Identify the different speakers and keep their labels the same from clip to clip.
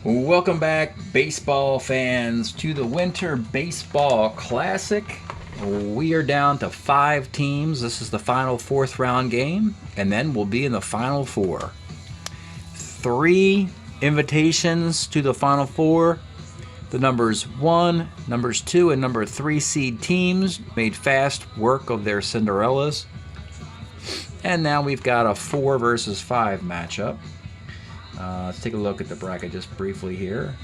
Speaker 1: Welcome back, baseball fans, to the Winter Baseball Classic. We are down to 5 teams. This is the final 4th round game, and then we'll be in the final 4. 3 invitations to the final 4. The numbers 1, numbers 2, and number 3 seed teams made fast work of their Cinderellas. And now we've got a 4 versus 5 matchup. Let's take a look at the bracket just briefly here.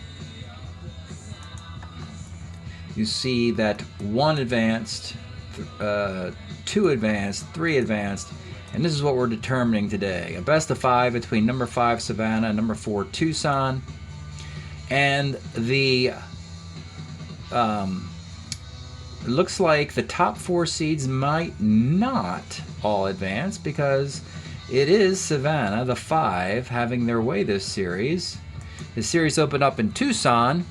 Speaker 1: You see that 1 advanced, 2 advanced, 3 advanced, and this is what we're determining today. A best of 5 between number 5 Savannah and number 4 Tucson. And the it looks like the top 4 seeds might not all advance because it is Savannah, the 5, having their way this series. The series opened up in Tucson.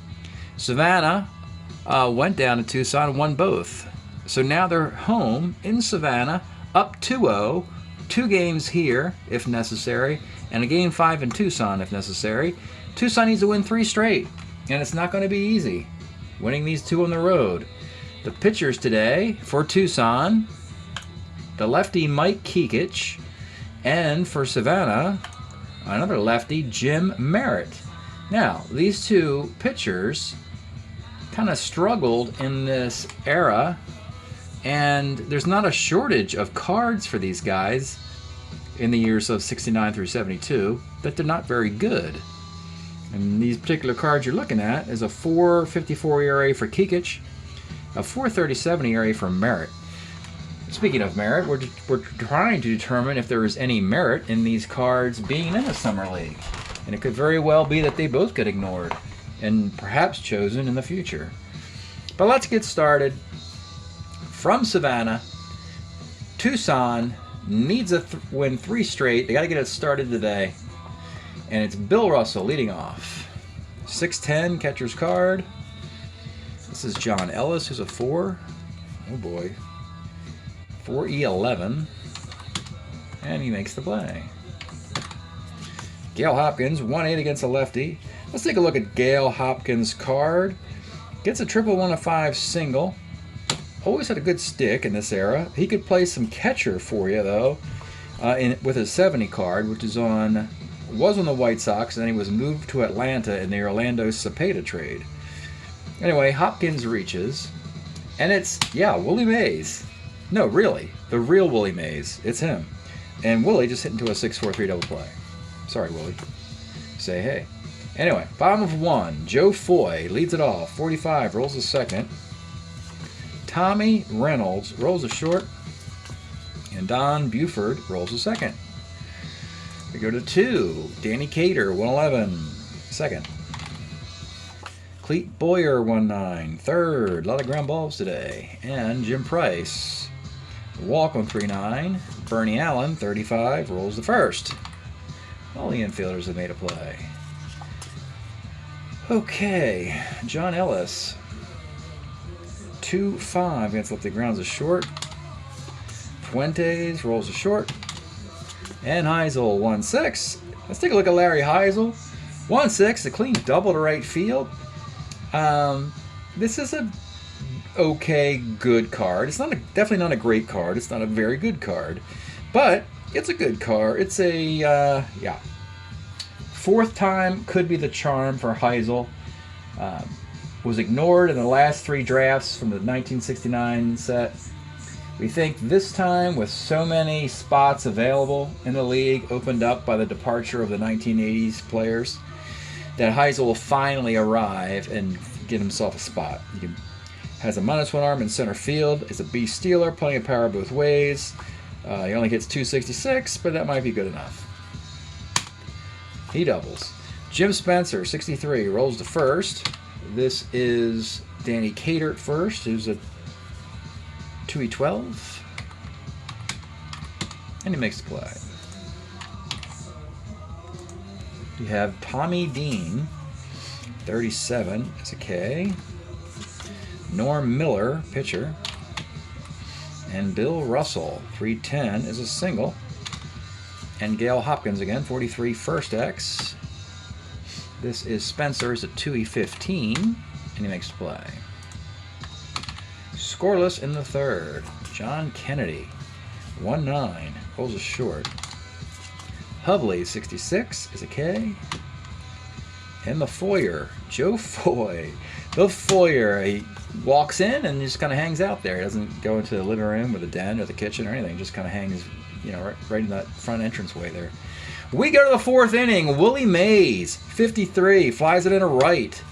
Speaker 1: Savannah went down to Tucson and won both. So now they're home in Savannah, up 2-0, 2 games here if necessary, and a game 5 in Tucson if necessary. Tucson needs to win 3 straight, and it's not going to be easy winning these 2 on the road. The pitchers today for Tucson, the lefty Mike Kekich, and for Savannah, another lefty, Jim Merritt. Now, these 2 pitchers kind of struggled in this era, and there's not a shortage of cards for these guys in the years of 69 through 72, but they're not very good. And these particular cards you're looking at is a 4.54 ERA for Kekich, a 4.37 ERA for Merritt. Speaking of merit, we're trying to determine if there is any merit in these cards being in a summer league. And it could very well be that they both get ignored and perhaps chosen in the future. But let's get started. From Savannah, Tucson needs a win 3 straight. They got to get it started today. And it's Bill Russell leading off. 6'10", catcher's card. This is John Ellis, who's a 4. Oh boy. 4E11, and he makes the play. Gail Hopkins, 1-8 against a lefty. Let's take a look at Gail Hopkins' card. Gets a 1-1-5 single. Always had a good stick in this era. He could play some catcher for you though, with his 70 card, which was on the White Sox, and then he was moved to Atlanta in the Orlando Cepeda trade. Anyway, Hopkins reaches, and it's Willie Mays. No, really. The real Willie Mays. It's him. And Willie just hit into a 6-4-3 double play. Sorry, Willie. Say hey. Anyway, bottom of 1. Joe Foy leads it off. 45, rolls the second. Tommy Reynolds rolls a short. And Don Buford rolls a second. We go to 2. Danny Cater, 111. Second. Cleet Boyer, 1-9. Third. A lot of ground balls today. And Jim Price. Walk on 3-9. Bernie Allen, 35, rolls the first. All the infielders have made a play. Okay, John Ellis, 2-5 against lefty, grounds a short. Fuentes rolls a short. And Heisel, 1-6. Let's take a look at Larry Heisel. 1-6, a clean double to right field. This is a okay, good card. It's definitely not a great card. It's not a very good card, but it's a good card. It's a 4th time could be the charm for Heisel. Was ignored in the last 3 drafts from the 1969 set. We think this time, with so many spots available in the league, opened up by the departure of the 1980s players, that Heisel will finally arrive and get himself a spot. Has a -1 arm in center field. Is a beast stealer, plenty of power both ways. He only hits 266, but that might be good enough. He doubles. Jim Spencer, 63, rolls to first. This is Danny Cater at first, who's a 2E12. And he makes the play. You have Tommy Dean, 37, as a K. Norm Miller, pitcher. And Bill Russell, 310, is a single. And Gail Hopkins again, 43, first X. This is Spencer's at 2E15, and he makes the play. Scoreless in the third. John Kennedy, 1-9, pulls a short. Hovley, 66, is a K. And the foyer, Joe Foy. The foyer, he walks in and just kind of hangs out there. He doesn't go into the living room or the den or the kitchen or anything. Just kind of hangs, you know, right in that front entranceway there. We go to the fourth inning. Willie Mays, 53, flies it in a right.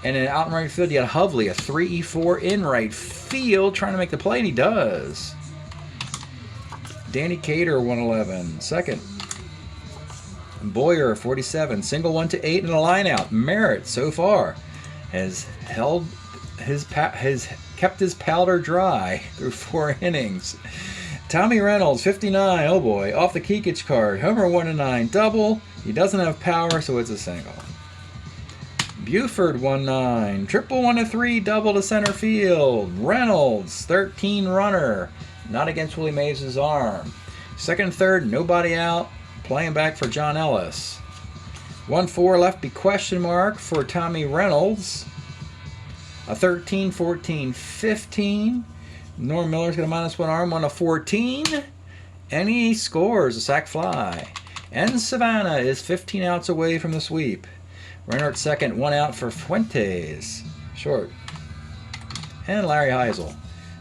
Speaker 1: And then out in right field, you got Hovley, a 3E4 in right field, trying to make the play, and he does. Danny Cater, 111, second. Boyer, 47, single 1 to 8 in a line out. Merritt, so far, has kept his powder dry through 4 innings. Tommy Reynolds, 59, oh boy, off the Kikich card. Homer 1-9, double. He doesn't have power, so it's a single. Buford, 1-9, triple 1-3, double to center field. Reynolds, 13 runner, not against Willie Mays' arm. Second, third, nobody out. Playing back for John Ellis. 1-4 lefty question mark for Tommy Reynolds. A 13, 14, 15. Norm Miller's got a -1 arm, 1-14. And he scores a sac fly. And Savannah is 15 outs away from the sweep. Reynolds second, 1 out for Fuentes. Short. And Larry Heisel.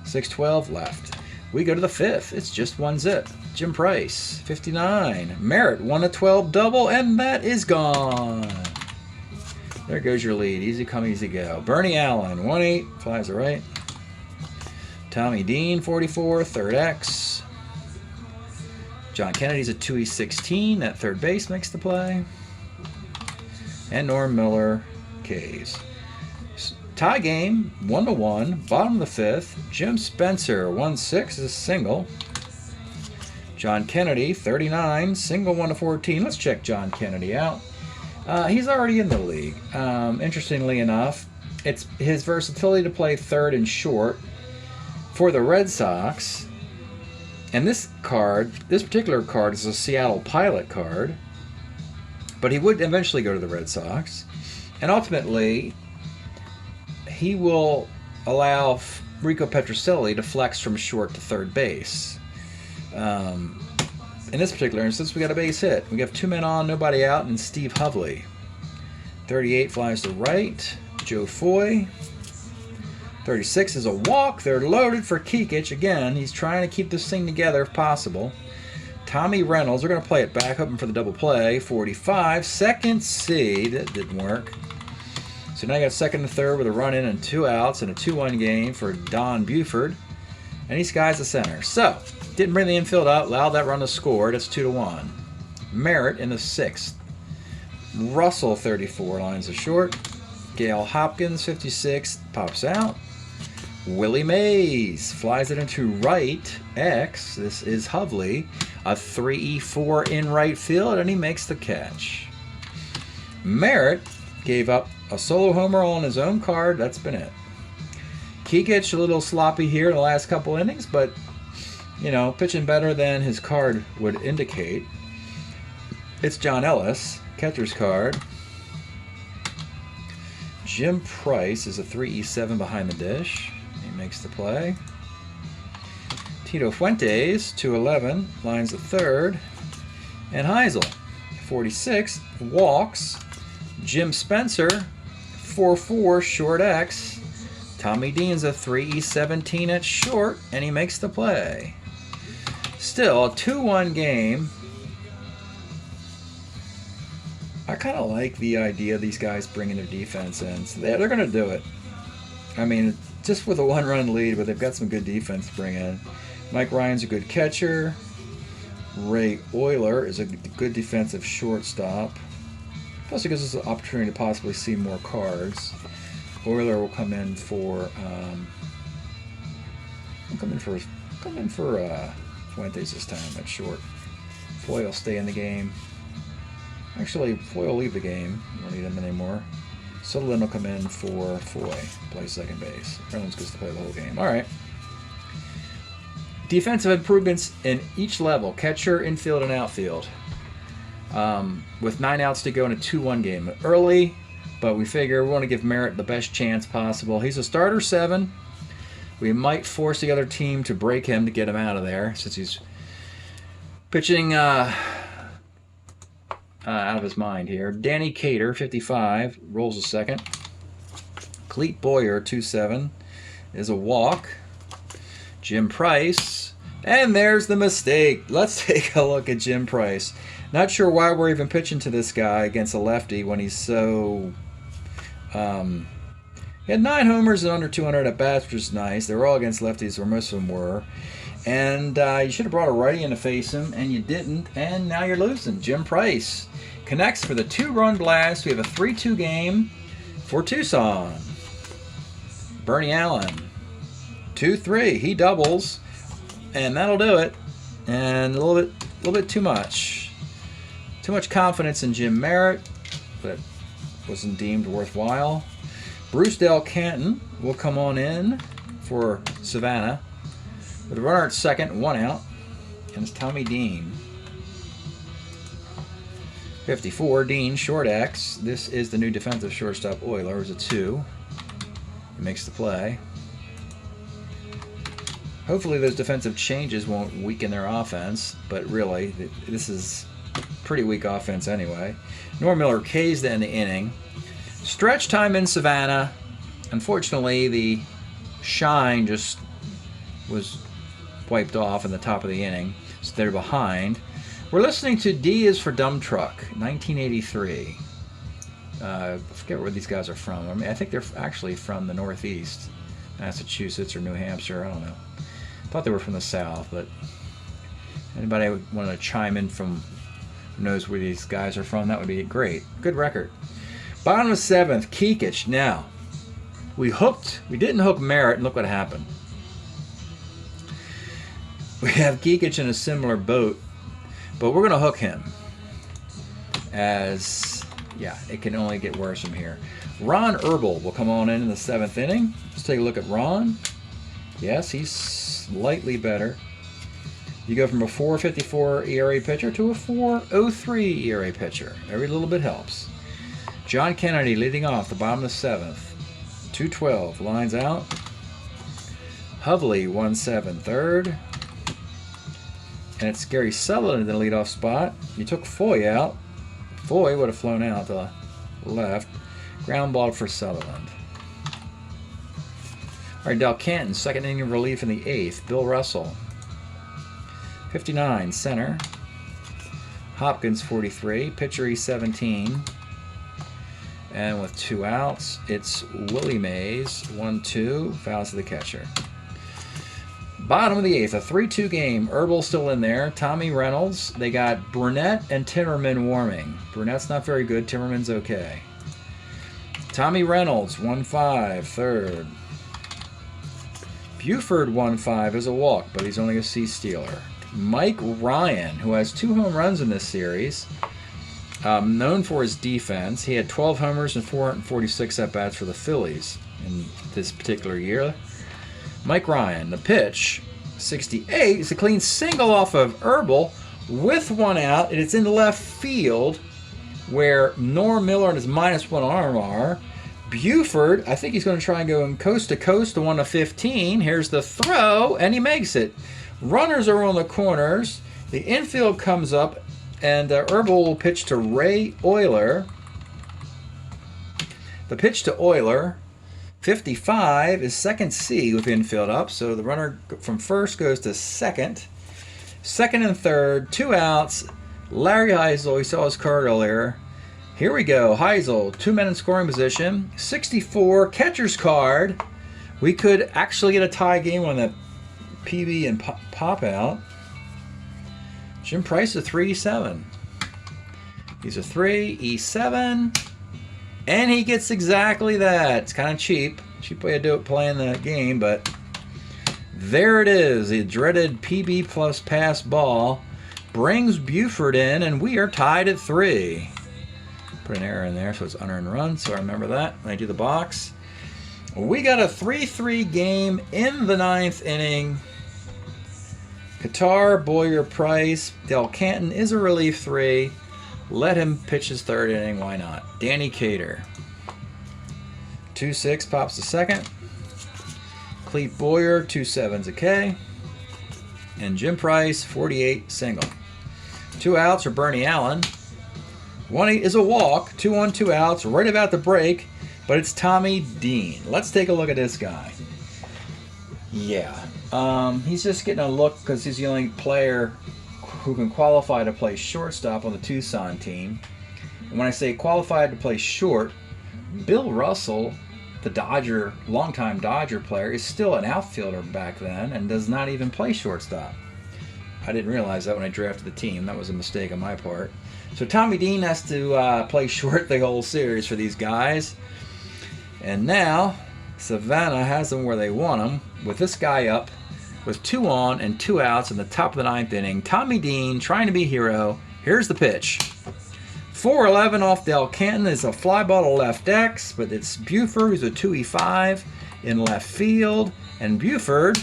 Speaker 1: 6-12 left. We go to the fifth. It's just 1 zip. Jim Price, 59. Merritt, 1-12 double, and that is gone. There goes your lead. Easy come, easy go. Bernie Allen, 1-8, flies to right. Tommy Dean, 44, third X. John Kennedy's at 2E16. That third base makes the play. And Norm Miller, K's. Tie game, 1-1, bottom of the fifth. Jim Spencer, 1-6 is a single. John Kennedy, 39, single 1-14. Let's check John Kennedy out. He's already in the league. Interestingly enough, it's his versatility to play third and short for the Red Sox. And this particular card is a Seattle Pilot card. But he would eventually go to the Red Sox. And ultimately, he will allow Rico Petrocelli to flex from short to third base. In this particular instance, we got a base hit. We have 2 men on, nobody out, and Steve Hovley. 38 flies to right. Joe Foy. 36 is a walk. They're loaded for Kikich. Again, he's trying to keep this thing together if possible. Tommy Reynolds, they're going to play it back, hoping for the double play. 45, second C. That didn't work. So now you got second and third with a run in and 2 outs in a 2-1 game for Don Buford. And he skies the center. So, didn't bring the infield up, allowed that run to score. That's 2-1. Merritt in the 6th. Russell, 34, lines to short. Gail Hopkins, 56, pops out. Willie Mays flies it into right. X. This is Hovley. A 3E4 in right field, and he makes the catch. Merritt gave up a solo homer on his own card. That's been it. Kikich a little sloppy here in the last couple innings, but, you know, pitching better than his card would indicate. It's John Ellis, catcher's card. Jim Price is a 3E7 behind the dish. He makes the play. Tito Fuentes, 211, lines the third. And Heisel, 46, walks. Jim Spencer, 4-4, short X. Tommy Dean's a 3E17 at short, and he makes the play. Still, a 2-1 game. I kind of like the idea of these guys bringing their defense in. So they're going to do it. I mean, just with a 1-run lead, but they've got some good defense to bring in. Mike Ryan's a good catcher. Ray Euler is a good defensive shortstop. Plus, it gives us an opportunity to possibly see more cards. Euler will come in for Fuentes this time at short. Foy will stay in the game. Actually, Foy will leave the game. We don't need him anymore. Sutherland will come in for Foy, play second base. Reynolds gets to play the whole game. All right. Defensive improvements in each level: catcher, infield, and outfield. with 9 outs to go in a 2-1 game. Early, but we figure we want to give Merritt the best chance possible. He's a starter 7. We might force the other team to break him to get him out of there, since he's pitching out of his mind here. Danny Cater, 55, rolls a second. Cleet Boyer, 2-7, is a walk. Jim Price, and there's the mistake. Let's take a look at Jim Price. Not sure why we're even pitching to this guy against a lefty when he's so... he had 9 homers and under 200 at bats, which is nice. They were all against lefties, or most of them were. And you should have brought a righty in to face him, and you didn't, and now you're losing. Jim Price connects for the 2-run blast. We have a 3-2 game for Tucson. Bernie Allen, 2-3. He doubles, and that'll do it. And a little bit too much. Too much confidence in Jim Merritt, but wasn't deemed worthwhile. Bruce Del Canton will come on in for Savannah. With a runner at second, 1 out, and it's Tommy Dean. 54, Dean, short X. This is the new defensive shortstop. Oilers, a 2. He makes the play. Hopefully those defensive changes won't weaken their offense, but really, this is pretty weak offense anyway. Norm Miller K's to end the inning. Stretch time in Savannah. Unfortunately, the shine just was wiped off in the top of the inning, so they're behind. We're listening to D is for Dumb Truck, 1983. I forget where these guys are from. I mean, I think they're actually from the Northeast, Massachusetts or New Hampshire. I don't know. I thought they were from the South, but anybody want to chime in from who knows where these guys are from, that would be great. Good record. Bottom of 7th, Kikich. Now, we didn't hook Merritt, and look what happened. We have Kikich in a similar boat, but we're going to hook him. As, yeah, it can only get worse from here. Ron Herbal will come on in the 7th inning. Let's take a look at Ron. Yes, he's slightly better. You go from a 4.54 ERA pitcher to a 4.03 ERA pitcher. Every little bit helps. John Kennedy leading off the bottom of the 7th. 2-12, lines out. Hovley 1-7 third. And it's Gary Sutherland in the leadoff spot. You took Foy out. Foy would have flown out to the left. Ground ball for Sutherland. All right, Del Canton, second inning of relief in the 8th. Bill Russell. 59, center. Hopkins, 43. Pitcher, 17. And with 2 outs, it's Willie Mays, 1-2, fouls to the catcher. Bottom of the 8th, a 3-2 game. Herbal still in there. Tommy Reynolds. They got Burnett and Timmerman warming. Burnett's not very good. Timmerman's okay. Tommy Reynolds, 1-5, third. Buford, 1-5, is a walk, but he's only a C-stealer. Mike Ryan, who has 2 home runs in this series, known for his defense. He had 12 homers and 446 at-bats for the Phillies in this particular year. Mike Ryan, the pitch, 68, is a clean single off of Herbal with 1 out, and it's in left field where Norm Miller and his -1 arm are. Buford, I think he's going to try and go in coast to coast to 1-15. Here's the throw, and he makes it. Runners are on the corners. The infield comes up, and Herbal will pitch to Ray Euler. The pitch to Euler, 55, is second C with infield up, so the runner from first goes to second. Second and third, 2 outs. Larry Heisel, we saw his card earlier. Here we go. Heisel, 2 men in scoring position. 64, catcher's card. We could actually get a tie game on that PB and pop out. Jim Price, a 3-7. He's a 3-7. And he gets exactly that. It's kind of cheap. Cheap way to do it playing the game, but there it is. The dreaded PB plus pass ball brings Buford in, and we are tied at 3. Put an error in there, so it's unearned run, so I remember that when I do the box. We got a 3-3 game in the 9th inning. Qatar, Boyer, Price, Del Canton is a relief 3. Let him pitch his third inning. Why not? Danny Cater. 2-6 pops the second. Clete Boyer, 2-7's a K. And Jim Price, 48 single. 2 outs for Bernie Allen. 1-8 is a walk. 2-1, 2 outs. Right about the break. But it's Tommy Dean. Let's take a look at this guy. Yeah. He's just getting a look because he's the only player who can qualify to play shortstop on the Tucson team. And when I say qualified to play short, Bill Russell, the longtime Dodger player, is still an outfielder back then and does not even play shortstop. I didn't realize that when I drafted the team. That was a mistake on my part. So Tommy Dean has to play short the whole series for these guys. And now Savannah has them where they want them, with this guy up with 2 on and 2 outs in the top of the 9th inning. Tommy Dean trying to be hero. Here's the pitch. 4-11 off Del Canton is a fly ball to left X, but it's Buford who's a 2-5 in left field, and Buford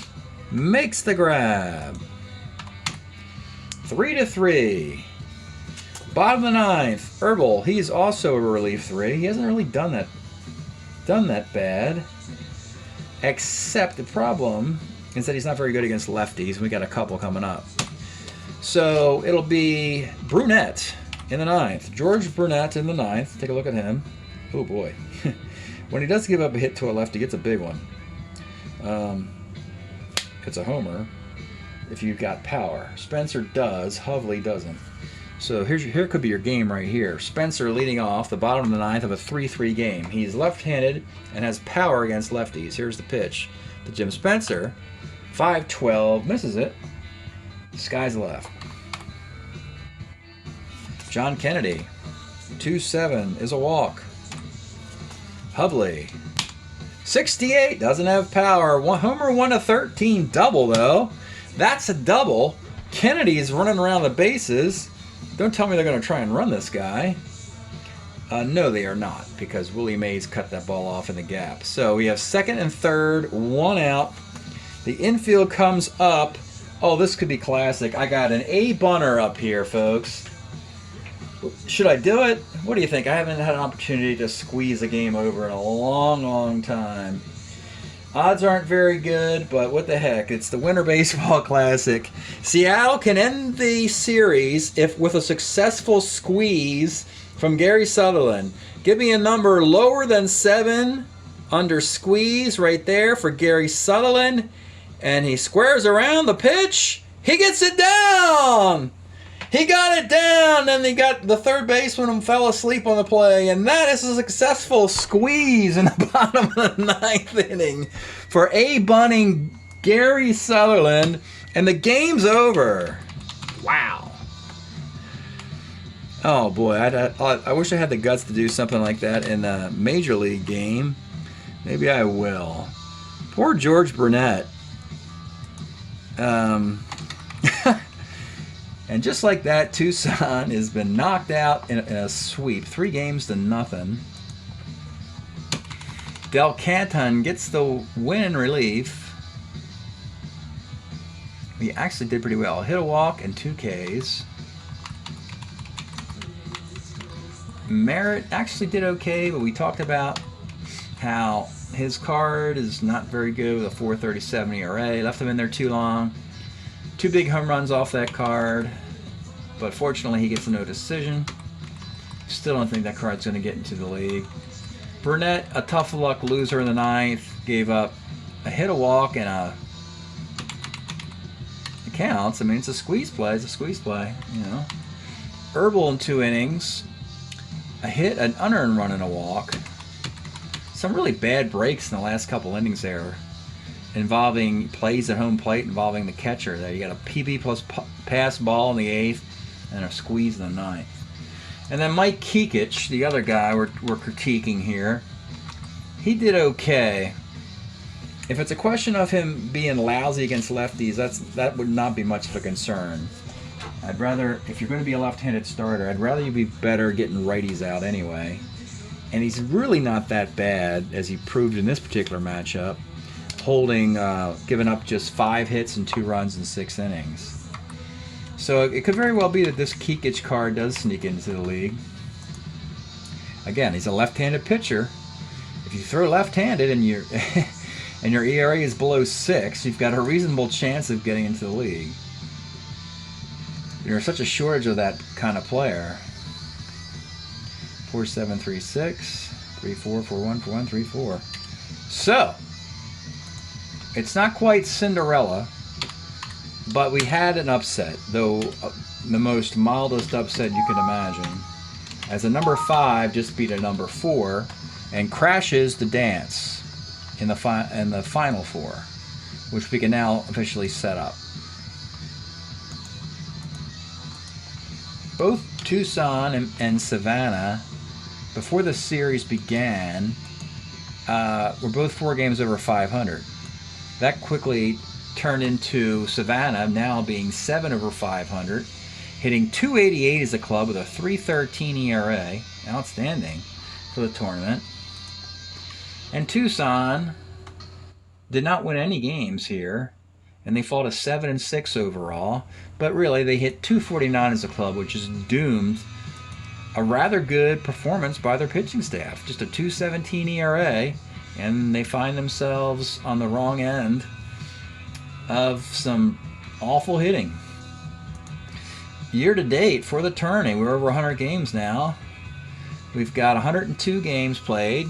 Speaker 1: makes the grab. 3-3. Bottom of the 9th, Herbal. He's also a relief 3. He hasn't really done that bad, except the problem is that he's not very good against lefties. We got a couple coming up. So it'll be Brunette in the 9th. George Brunette in the 9th. Take a look at him. Oh boy. When he does give up a hit to a lefty, it's a big one. It's a homer if you've got power. Spencer does. Hovley doesn't. So here could be your game right here. Spencer leading off the bottom of the 9th of a 3-3 game. He's left-handed and has power against lefties. Here's the pitch to Jim Spencer. 5-12, misses it. Sky's left. John Kennedy, 2-7 is a walk. Hovley, 68, doesn't have power. Homer 1-13 double though. That's a double. Kennedy's running around the bases. Don't tell me they're going to try and run this guy. No, they are not, because Willie Mays cut that ball off in the gap. So we have second and third, 1 out. The infield comes up. Oh, this could be classic. I got an A bunter up here, folks. Should I do it? What do you think? I haven't had an opportunity to squeeze a game over in a long, long time. Odds aren't very good, but what the heck? It's the Winter Baseball Classic. Seattle can end the series with a successful squeeze from Gary Sutherland. Give me a number lower than 7 under squeeze right there for Gary Sutherland. And he squares around the pitch. He gets it down. He got it down, and the third baseman who fell asleep on the play, and that is a successful squeeze in the bottom of the 9th inning for A-bunting Gary Sutherland, and the game's over. Wow. Oh boy, I wish I had the guts to do something like that in a major league game. Maybe I will. Poor George Burnett. And just like that, Tucson has been knocked out in a sweep, 3-0. Del Canton gets the win in relief. He actually did pretty well. Hit a walk and 2 Ks. Merritt actually did okay, but we talked about how his card is not very good with a 4.37 ERA. Left him in there too long. 2 big home runs off that card, but fortunately he gets a no decision. Still don't think that card's going to get into the league. Burnett, a tough luck loser in the 9th, gave up a hit, a walk, and it counts. I mean, it's a squeeze play. It's a squeeze play, you know. Herbal in 2 innings, a hit, an unearned run, and a walk. Some really bad breaks in the last couple innings there, involving plays at home plate, involving the catcher. There you got a PB plus pass ball in the 8th and a squeeze in the 9th. And then Mike Kekich, the other guy we're critiquing here, he did okay. If it's a question of him being lousy against lefties, that would not be much of a concern. I'd rather, if you're going to be a left-handed starter, I'd rather you be better getting righties out anyway. And he's really not that bad, as he proved in this particular matchup, holding, giving up just 5 hits and 2 runs in 6 innings. So it could very well be that this Kikich card does sneak into the league. Again, he's a left-handed pitcher. If you throw left-handed and and your ERA is below 6, you've got a reasonable chance of getting into the league. There's such a shortage of that kind of player. 4736, 34, 41, 41, 34. So it's not quite Cinderella, but we had an upset, though the most mildest upset you can imagine, as a number 5 just beat a number 4 and crashes the dance in the final 4, which we can now officially set up. Both Tucson and Savannah, before the series began, were both 4 games over 500. That quickly turned into Savannah now being 7 over 500, hitting .288 as a club with a .313 ERA, outstanding for the tournament. And Tucson did not win any games here, and they fall to 7-6 overall. But really, they hit .249 as a club, which is doomed a rather good performance by their pitching staff. Just a .217 ERA, and they find themselves on the wrong end of some awful hitting. Year to date for the tourney, we're over 100 games now. We've got 102 games played,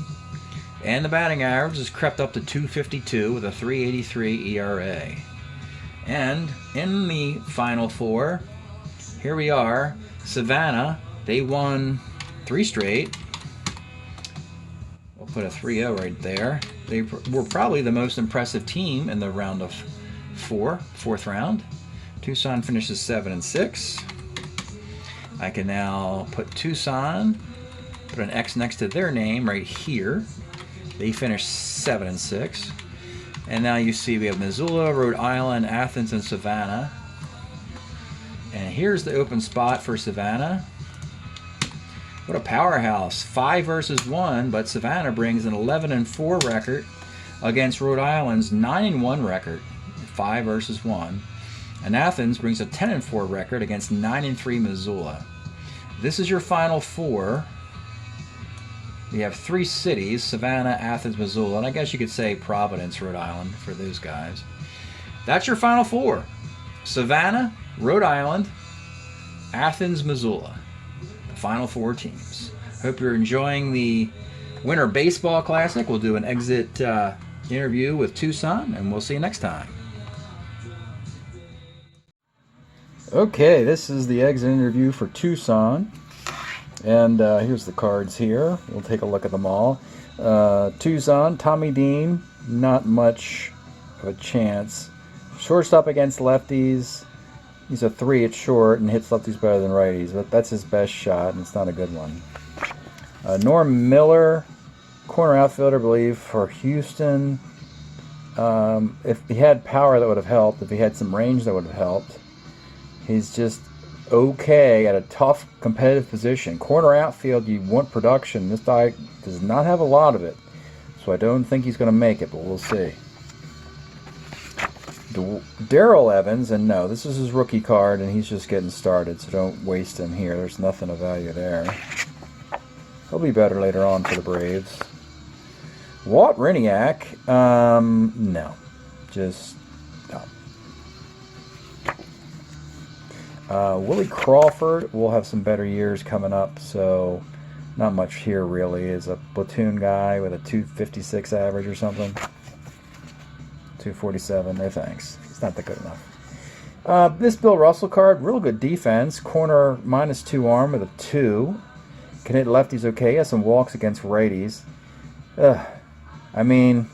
Speaker 1: and the batting average has crept up to .252 with a .383 ERA. And in the final 4, here we are. Savannah, they won 3 straight. We'll put a 3-0 right there. They were probably the most impressive team in the round of 4th round. Tucson finishes 7-6. I can now put Tucson, put an X next to their name right here. They finished 7-6. And now you see we have Missoula, Rhode Island, Athens, and Savannah. And here's the open spot for Savannah. What a powerhouse. 5 versus 1, but Savannah brings an 11-4 record against Rhode Island's 9-1 record. 5 versus 1. And Athens brings a 10-4 record against 9-3 Missoula. This is your final 4. We have 3 cities, Savannah, Athens, Missoula, and I guess you could say Providence, Rhode Island for those guys. That's your final 4. Savannah, Rhode Island, Athens, Missoula. The final 4 teams. Hope you're enjoying the Winter Baseball Classic. We'll do an exit interview with Tucson, and we'll see you next time. Okay, this is the exit interview for Tucson. And here's the cards here. We'll take a look at them all. Tucson, Tommy Dean, not much of a chance. Shortstop against lefties. He's a 3 at short and hits lefties better than righties, but that's his best shot, and it's not a good one. Norm Miller, corner outfielder, I believe, for Houston. If he had power, that would have helped. If he had some range, that would have helped. He's just okay at a tough competitive position. Corner outfield, you want production. This guy does not have a lot of it, so I don't think he's going to make it, but we'll see. Darrell Evans, and no, this is his rookie card, and he's just getting started, so don't waste him here. There's nothing of value there. He'll be better later on for the Braves. Walt Riniak, no, just no. Willie Crawford will have some better years coming up, so not much here really. Is a platoon guy with a 256 average or something. 247, no thanks. It's not that good enough. This Bill Russell card, real good defense. Corner -2 arm with a 2. Can hit lefties okay. Has some walks against righties. I mean,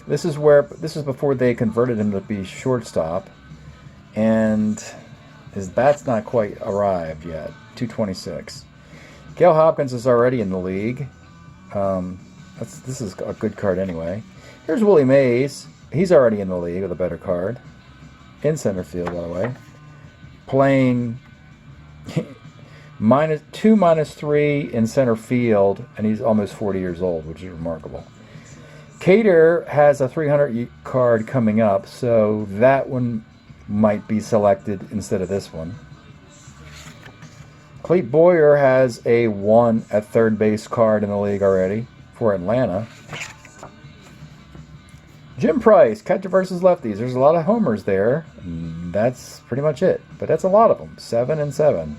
Speaker 1: this is before they converted him to be shortstop, and his bat's not quite arrived yet. 226. Gail Hopkins is already in the league. This is a good card anyway. Here's Willie Mays. He's already in the league with a better card. In center field, by the way. Playing -2, -3 in center field, and he's almost 40 years old, which is remarkable. Cater has a 300 card coming up, so that one might be selected instead of this one. Clete Boyer has a 1 at third base card in the league already for Atlanta. Jim Price, catcher versus lefties. There's a lot of homers there. And that's pretty much it. But that's a lot of them. 7 and 7.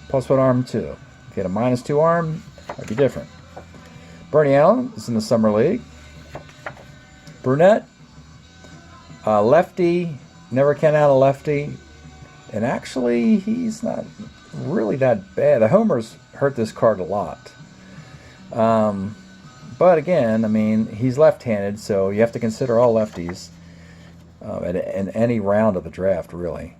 Speaker 1: Plus 1 arm, too. If you had a -2 arm, that'd be different. Bernie Allen is in the Summer League. Burnett, lefty. Never count out a lefty. And actually, he's not really that bad. The homers hurt this card a lot. But again, I mean, he's left-handed, so you have to consider all lefties in any round of the draft, really.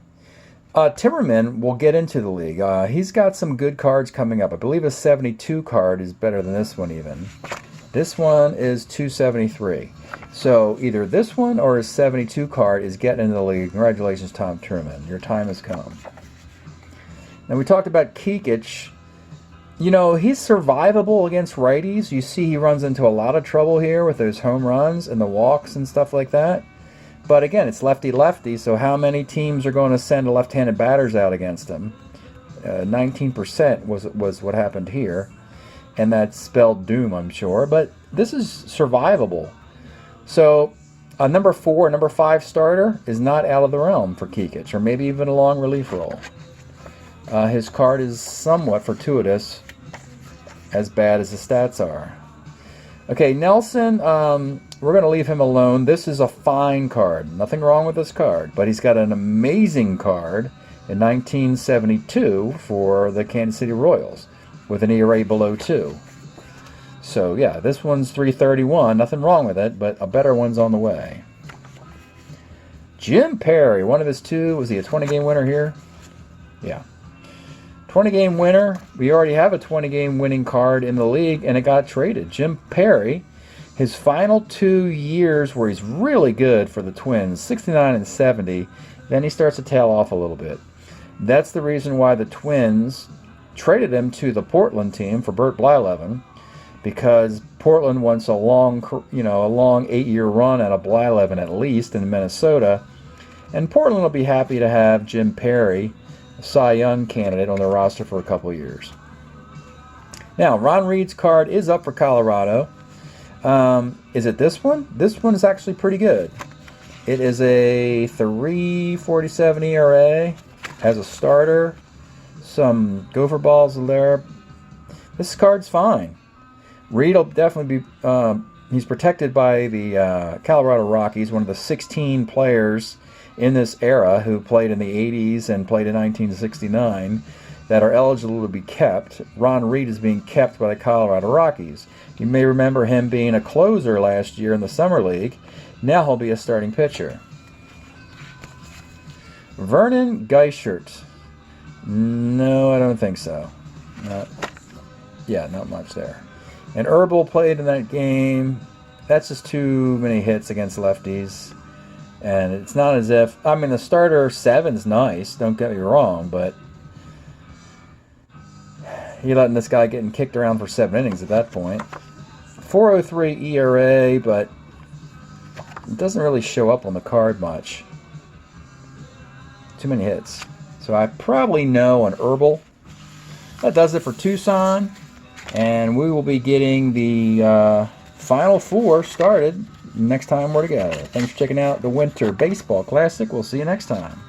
Speaker 1: Timmerman will get into the league. He's got some good cards coming up. I believe a 72 card is better than this one even. This one is 273. So either this one or his 72 card is getting into the league. Congratulations, Tom Timmerman. Your time has come. Now, we talked about Kikich. You know, he's survivable against righties. You see he runs into a lot of trouble here with those home runs and the walks and stuff like that. But again, it's lefty-lefty, so how many teams are going to send left-handed batters out against him? 19% was what happened here. And that spelled doom, I'm sure. But this is survivable. So a number 4, number 5 starter is not out of the realm for Kikich, or maybe even a long relief role. His card is somewhat fortuitous, as bad as the stats are. Okay, Nelson, we're going to leave him alone. This is a fine card. Nothing wrong with this card, but he's got an amazing card in 1972 for the Kansas City Royals with an ERA below 2. So, yeah, this one's 331. Nothing wrong with it, but a better one's on the way. Jim Perry, one of his 2. Was he a 20-game winner here? Yeah. 20-game winner. We already have a 20-game winning card in the league, and it got traded. Jim Perry, his final 2 years where he's really good for the Twins, 69 and 70. Then he starts to tail off a little bit. That's the reason why the Twins traded him to the Portland team for Bert Blyleven, because Portland wants a long 8-year run out of Blyleven at least in Minnesota, and Portland will be happy to have Jim Perry, a Cy Young candidate, on their roster for a couple years. Now, Ron Reed's card is up for Colorado. Is it this one? This one is actually pretty good. It is a 3.47 ERA, has a starter, some gopher balls there. This card's fine. Reed will definitely be, he's protected by the Colorado Rockies, one of the 16 players in this era who played in the 80s and played in 1969 that are eligible to be kept. Ron Reed is being kept by the Colorado Rockies. You may remember him being a closer last year in the Summer League. Now he'll be a starting pitcher. Vernon Geischert. No, I don't think so. Not much there. And Herbal played in that game. That's just too many hits against lefties. And it's not as if... I mean, the starter 7's nice, don't get me wrong, but you're letting this guy getting kicked around for 7 innings at that point. 4.03 ERA, but it doesn't really show up on the card much. Too many hits. So I probably know an Herbal. That does it for Tucson. And we will be getting the Final 4 started next time we're together. Thanks for checking out the Winter Baseball Classic. We'll see you next time.